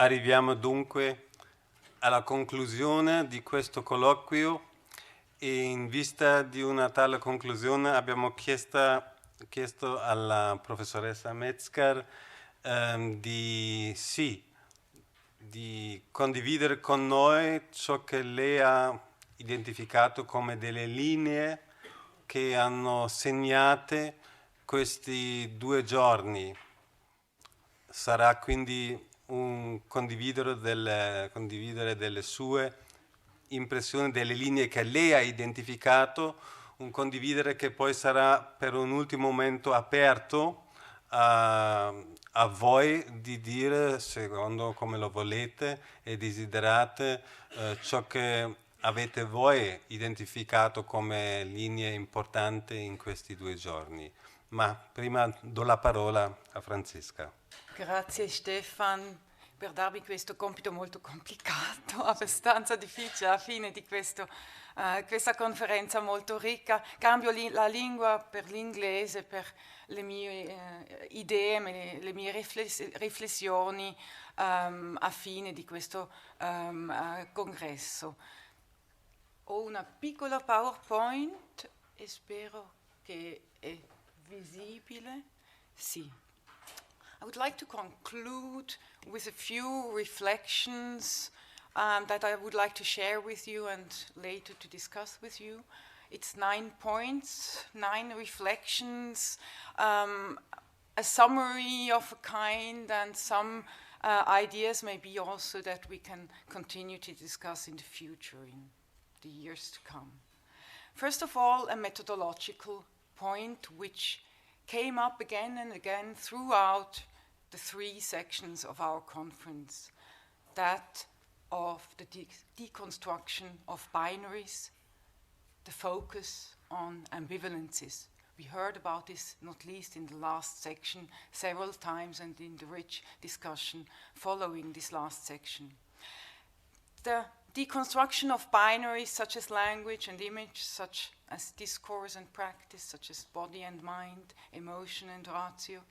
Arriviamo dunque alla conclusione di questo colloquio e in vista di una tale conclusione abbiamo chiesto alla professoressa Metzger di condividere con noi ciò che lei ha identificato come delle linee che hanno segnate questi 2 giorni. Sarà quindi un condividere delle sue impressioni, delle linee che lei ha identificato, un condividere che poi sarà per un ultimo momento aperto a voi di dire, secondo come lo volete e desiderate, ciò che avete voi identificato come linee importanti in questi 2 giorni. Ma prima do la parola a Francesca. Grazie Stefan per darmi questo compito molto complicato, abbastanza difficile alla fine di questa conferenza molto ricca. Cambio la lingua per l'inglese, per le mie idee, le mie riflessioni a fine di questo congresso. Ho una piccola PowerPoint e spero che è visibile. Sì. I would like to conclude with a few reflections that I would like to share with you and later to discuss with you. It's 9 points, 9 reflections, a summary of a kind, and some ideas maybe also that we can continue to discuss in the future, in the years to come. First of all, a methodological point which came up again and again throughout the 3 sections of our conference, that of the deconstruction of binaries, the focus on ambivalences. We heard about this not least in the last section several times and in the rich discussion following this last section. The deconstruction of binaries such as language and image, such as discourse and practice, such as body and mind, emotion and ratio,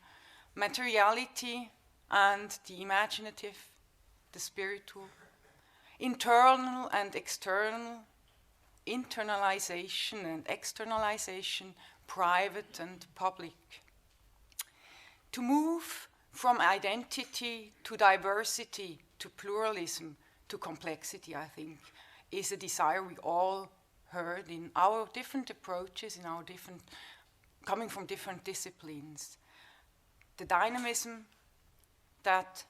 materiality and the imaginative, the spiritual, internal and external, internalization and externalization, private and public. To move from identity to diversity, to pluralism, to complexity, I think, is a desire we all heard in our different approaches, in our different, coming from different disciplines. The dynamism that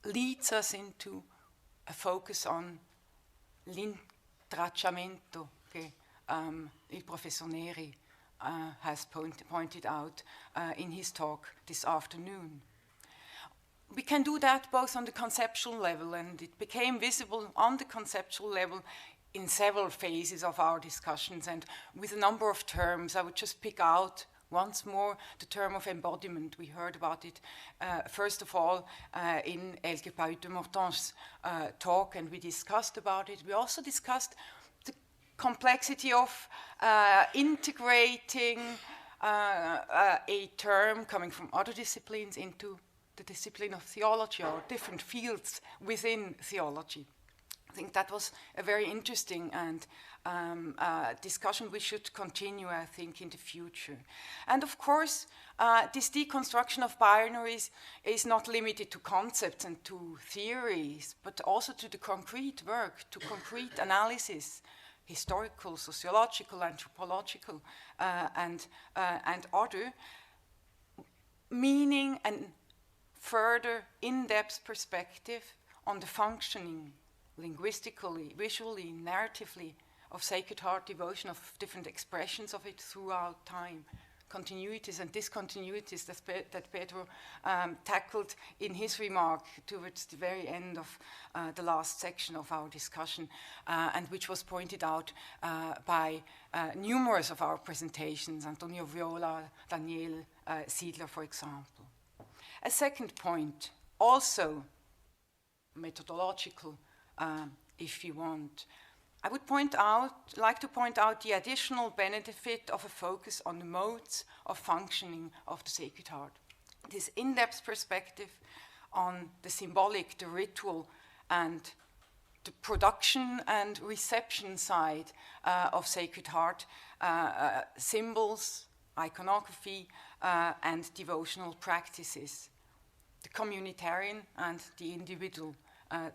leads us into a focus on l'intracciamento che il professor Neri has pointed out in his talk this afternoon. We can do that both on the conceptual level, and it became visible on the conceptual level in several phases of our discussions and with a number of terms. I would just pick out once more the term of embodiment. We heard about it first of all in Elke Paute-Morton's talk, and we discussed about it. We also discussed the complexity of integrating a term coming from other disciplines into the discipline of theology or different fields within theology. I think that was a very interesting and discussion we should continue, I think, in the future. And of course, this deconstruction of binaries is not limited to concepts and to theories, but also to the concrete work, to concrete analysis, historical, sociological, anthropological, and other, meaning and further in-depth perspective on the functioning linguistically, visually, narratively of Sacred Heart devotion, of different expressions of it throughout time, continuities and discontinuities that Pedro tackled in his remark towards the very end of the last section of our discussion, and which was pointed out by numerous of our presentations, Antonio Viola, Daniel Siedler, for example. A second point, also methodological, if you want. I would like to point out the additional benefit of a focus on the modes of functioning of the Sacred Heart. This in-depth perspective on the symbolic, the ritual, and the production and reception side of Sacred Heart, symbols, iconography, and devotional practices, the communitarian and the individual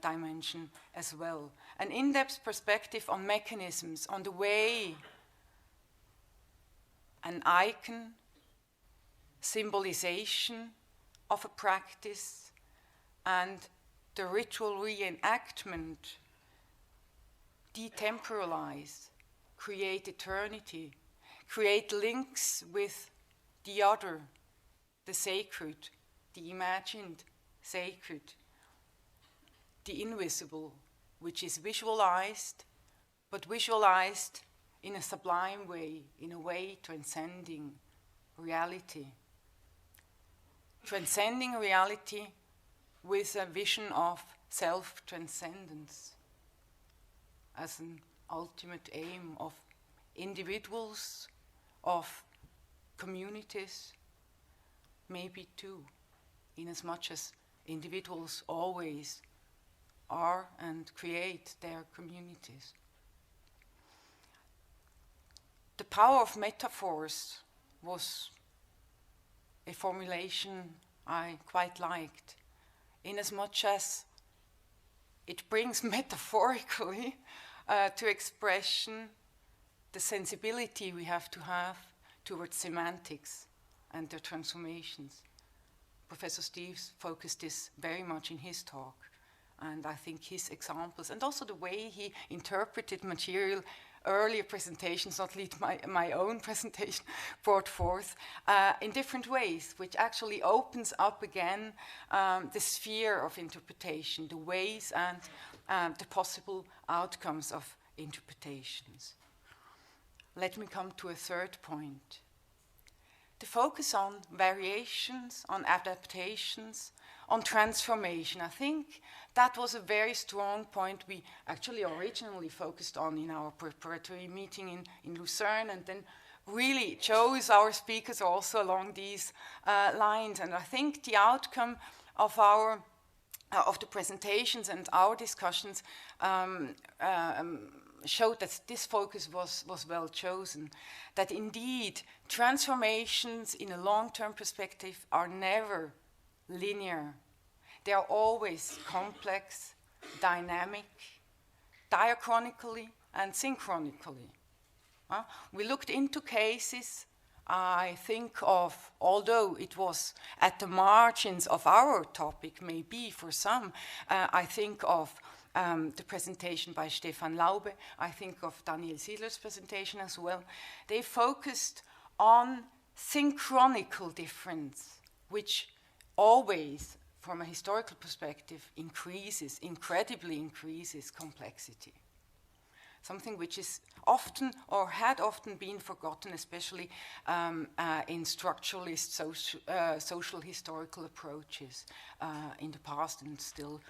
dimension as well. An in-depth perspective on mechanisms, on the way an icon, symbolization of a practice, and the ritual reenactment detemporalize, create eternity, create links with the other, the sacred, the imagined sacred, the invisible, which is visualized, but visualized in a sublime way, in a way transcending reality. Transcending reality with a vision of self-transcendence as an ultimate aim of individuals, of communities, maybe too, in as much as individuals always are and create their communities. The power of metaphors was a formulation I quite liked, in as much as it brings metaphorically to expression the sensibility we have to have towards semantics and their transformations. Professor Steves focused this very much in his talk, and I think his examples, and also the way he interpreted material, earlier presentations, not least my own presentation, brought forth in different ways, which actually opens up again the sphere of interpretation, the ways and the possible outcomes of interpretations. Let me come to a third point. The focus on variations, on adaptations, on transformation. I think that was a very strong point we actually originally focused on in our preparatory meeting in Lucerne, and then really chose our speakers also along these lines. And I think the outcome of our of the presentations and our discussions showed that this focus was well chosen, that indeed transformations in a long-term perspective are never linear. They are always complex, dynamic, diachronically and synchronically. We looked into cases, I think of, although it was at the margins of our topic, maybe for some, I think of the presentation by Stefan Laube, I think of Daniel Siedler's presentation as well. They focused on synchronical difference, which always, from a historical perspective, incredibly increases complexity. Something which is often, or had often been forgotten, especially in structuralist social historical approaches in the past and still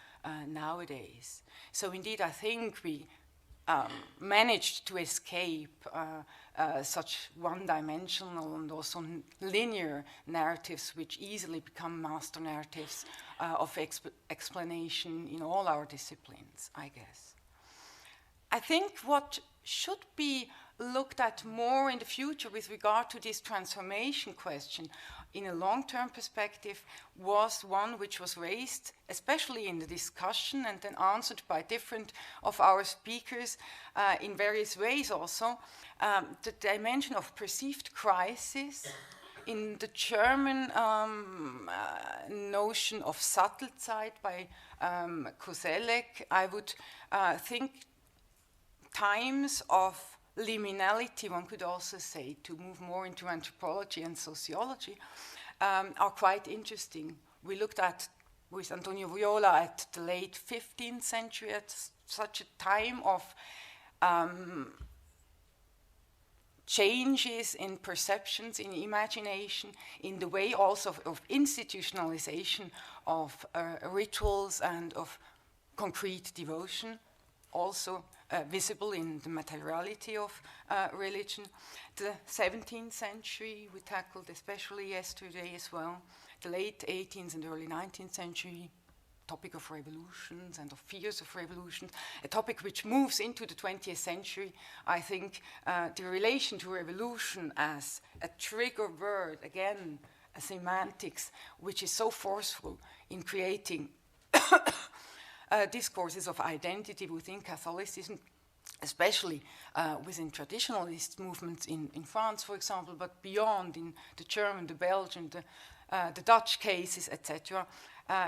nowadays. So indeed, I think we managed to escape such one-dimensional and also linear narratives which easily become master narratives of explanation in all our disciplines, I guess. I think what should be looked at more in the future with regard to this transformation question in a long-term perspective was one which was raised, especially in the discussion and then answered by different of our speakers in various ways also, the dimension of perceived crisis in the German notion of Sattelzeit by Koselleck. I would think times of liminality, one could also say, to move more into anthropology and sociology, are quite interesting. We looked at, with Antonio Viola, at the late 15th century, at such a time of changes in perceptions, in imagination, in the way also of institutionalization of rituals and of concrete devotion, also visible in the materiality of religion. The 17th century we tackled especially yesterday as well. The late 18th and early 19th century topic of revolutions and of fears of revolutions, a topic which moves into the 20th century. I think the relation to revolution as a trigger word, again, a semantics, which is so forceful in creating discourses of identity within Catholicism, especially within traditionalist movements in France, for example, but beyond in the German, the Belgian, the Dutch cases, etc.,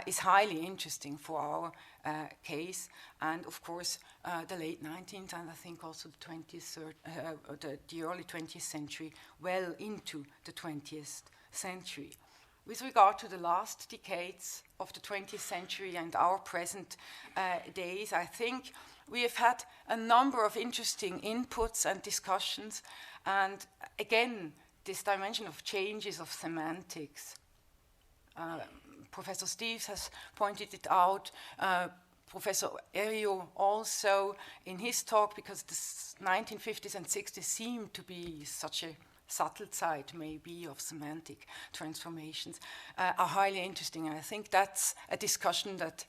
is highly interesting for our case. And of course, the late 19th and I think also the early 20th century, well into the 20th century. With regard to the last decades of the 20th century and our present days, I think we have had a number of interesting inputs and discussions, and again, this dimension of changes of semantics. Professor Steves has pointed it out, Professor Erio also in his talk, because the 1950s and 60s seemed to be such a subtle side, maybe, of semantic transformations, are highly interesting. And I think that's a discussion that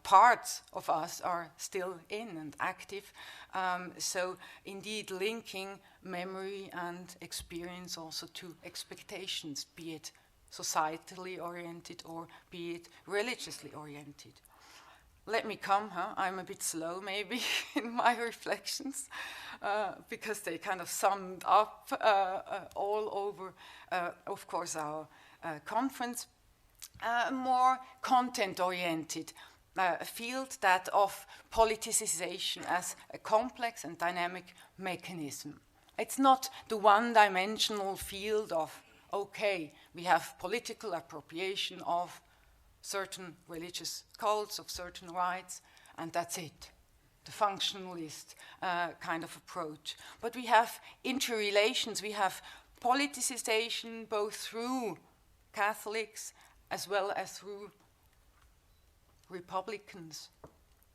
parts of us are still in and active. So indeed linking memory and experience also to expectations, be it societally oriented or be it religiously oriented. Let me come, I'm a bit slow maybe in my reflections because they kind of summed up all over, of course, our conference. More content-oriented field, that of politicization as a complex and dynamic mechanism. It's not the one-dimensional field of, okay, we have political appropriation of certain religious cults, of certain rites, and that's it, the functionalist kind of approach. But we have interrelations, we have politicization both through Catholics as well as through Republicans,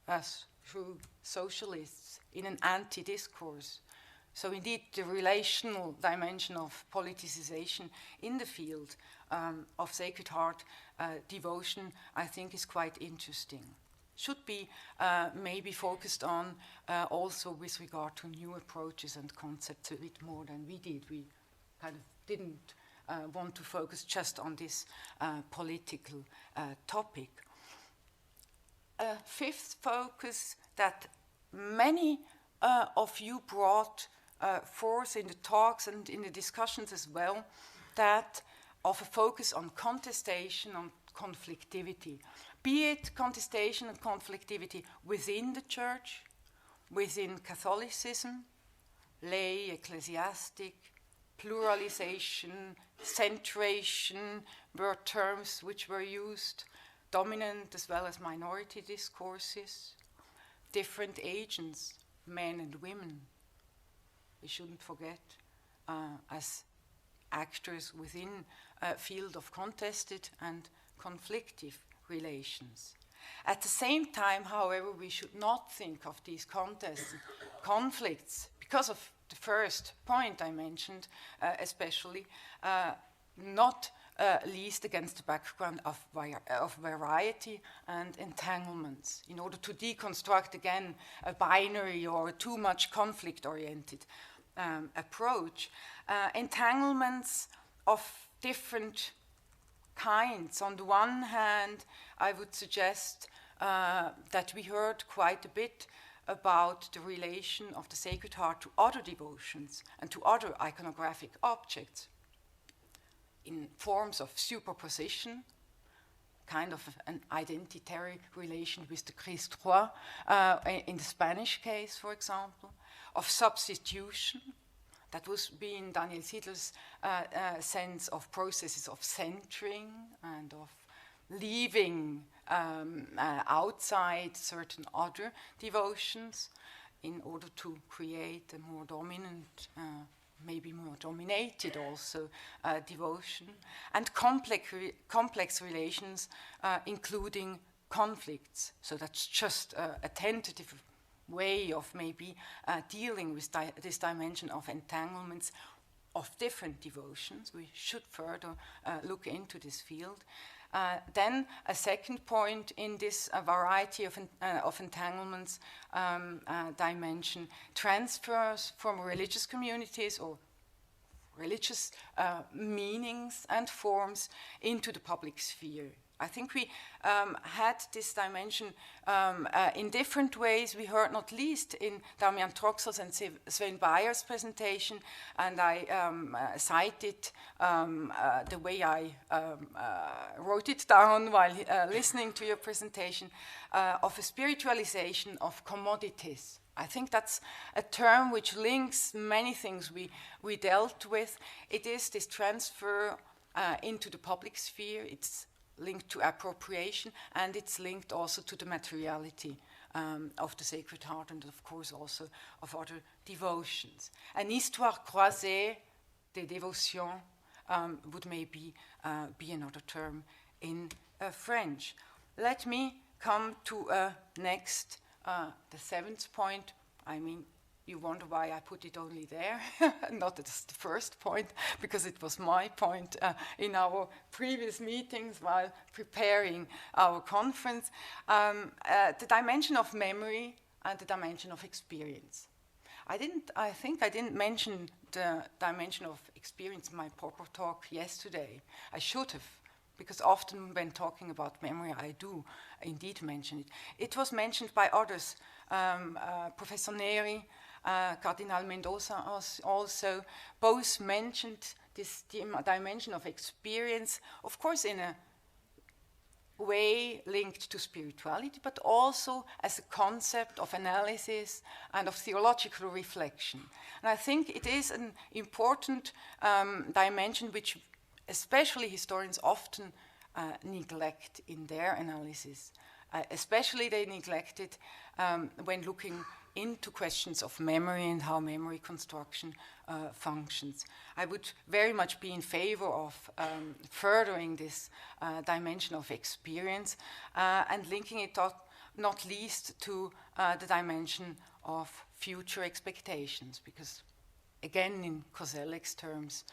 as through socialists in an anti-discourse. So indeed, the relational dimension of politicization in the field of Sacred Heart devotion, I think, is quite interesting. Should be maybe focused on also with regard to new approaches and concepts a bit more than we did. We kind of didn't want to focus just on this political topic. A fifth focus that many of you brought forth in the talks and in the discussions as well, that of a focus on contestation, on conflictivity, be it contestation and conflictivity within the church, within Catholicism, lay, ecclesiastic, pluralization, centration were terms which were used, dominant as well as minority discourses, different agents, men and women, we shouldn't forget, as actors within a field of contested and conflictive relations. At the same time, however, we should not think of these contests and conflicts, because of the first point I mentioned, especially, not least against the background of variety and entanglements, in order to deconstruct again a binary or a too much conflict-oriented approach. Entanglements of different kinds. On the one hand, I would suggest that we heard quite a bit about the relation of the Sacred Heart to other devotions and to other iconographic objects in forms of superposition, kind of an identitary relation with the Christ Roi, in the Spanish case, for example, of substitution. That was being Daniel Siedler's sense of processes of centering and of leaving outside certain other devotions in order to create a more dominant, maybe more dominated also, devotion, and complex relations, including conflicts. So that's just a tentative way of maybe dealing with this dimension of entanglements of different devotions. We should further look into this field. Then a second point in this variety of entanglements dimension, transfers from religious communities or religious meanings and forms into the public sphere. I think we had this dimension in different ways. We heard not least in Damian Troxel's and Sven Bayer's presentation, and I cited the way I wrote it down while listening to your presentation, of a spiritualization of commodities. I think that's a term which links many things we dealt with. It is this transfer into the public sphere. It's linked to appropriation, and it's linked also to the materiality of the Sacred Heart, and of course also of other devotions. An histoire croisée des dévotions would maybe be another term in French. Let me come to next, the seventh point. I mean, you wonder why I put it only there, not as the first point, because it was my point in our previous meetings while preparing our conference. The dimension of memory and the dimension of experience. I think I didn't mention the dimension of experience in my proper talk yesterday. I should have, because often when talking about memory, I do indeed mention it. It was mentioned by others, Professor Neri, Cardinal Mendoza also, both mentioned this dimension of experience, of course in a way linked to spirituality, but also as a concept of analysis and of theological reflection. And I think it is an important dimension which especially historians often neglect in their analysis. Especially they neglect it when looking into questions of memory and how memory construction functions. I would very much be in favor of furthering this dimension of experience and linking it not least to the dimension of future expectations, because again, in Koselleck's terms,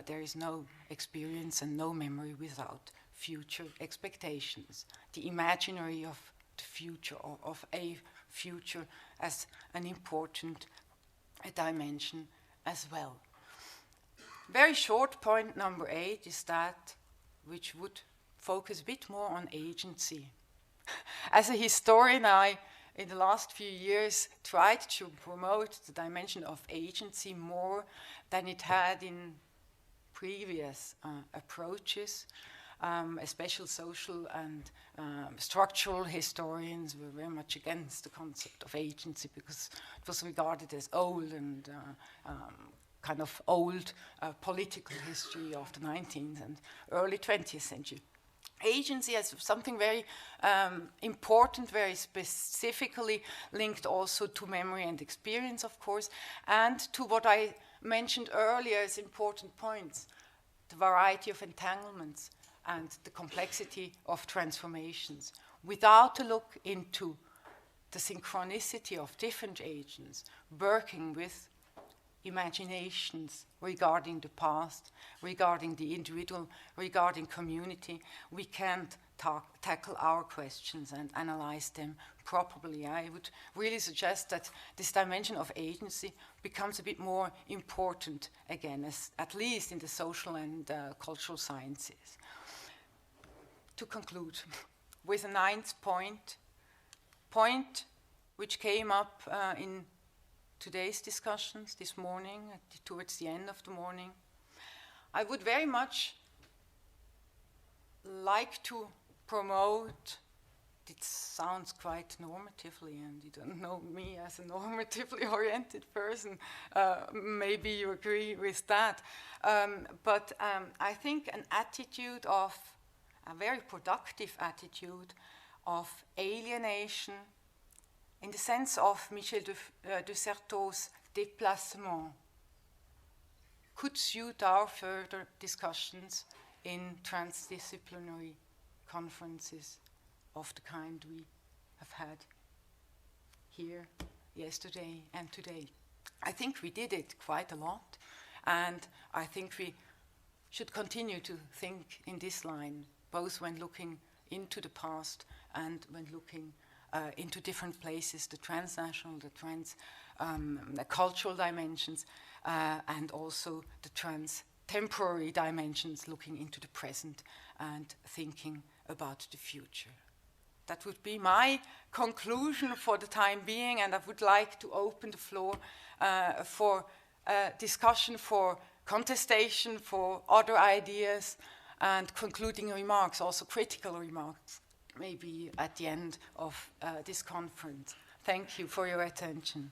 there is no experience and no memory without future expectations. The imaginary of the future, or of a future, as an important dimension as well. Very short point number 8 is that which would focus a bit more on agency. As a historian, I, in the last few years, tried to promote the dimension of agency more than it had in previous approaches. Especially social and structural historians were very much against the concept of agency because it was regarded as old and kind of old political history of the 19th and early 20th century. Agency as something very important, very specifically linked also to memory and experience, of course, and to what I mentioned earlier as important points, the variety of entanglements and the complexity of transformations, without a look into the synchronicity of different agents working with imaginations regarding the past, regarding the individual, regarding community, we can't tackle our questions and analyze them properly. I would really suggest that this dimension of agency becomes a bit more important again, at least in the social and cultural sciences. To conclude with a 9th point which came up in today's discussions this morning, towards the end of the morning. I would very much like to promote, it sounds quite normatively, and you don't know me as a normatively oriented person, maybe you agree with that, but I think an attitude of a very productive attitude of alienation in the sense of Michel de Certeau's déplacement could suit our further discussions in transdisciplinary conferences of the kind we have had here yesterday and today. I think we did it quite a lot, and I think we should continue to think in this line, both when looking into the past and when looking into different places, the transnational, the cultural dimensions, and also the temporary dimensions, looking into the present and thinking about the future. That would be my conclusion for the time being, and I would like to open the floor for discussion, for contestation, for other ideas, and concluding remarks, also critical remarks, maybe at the end of this conference. Thank you for your attention.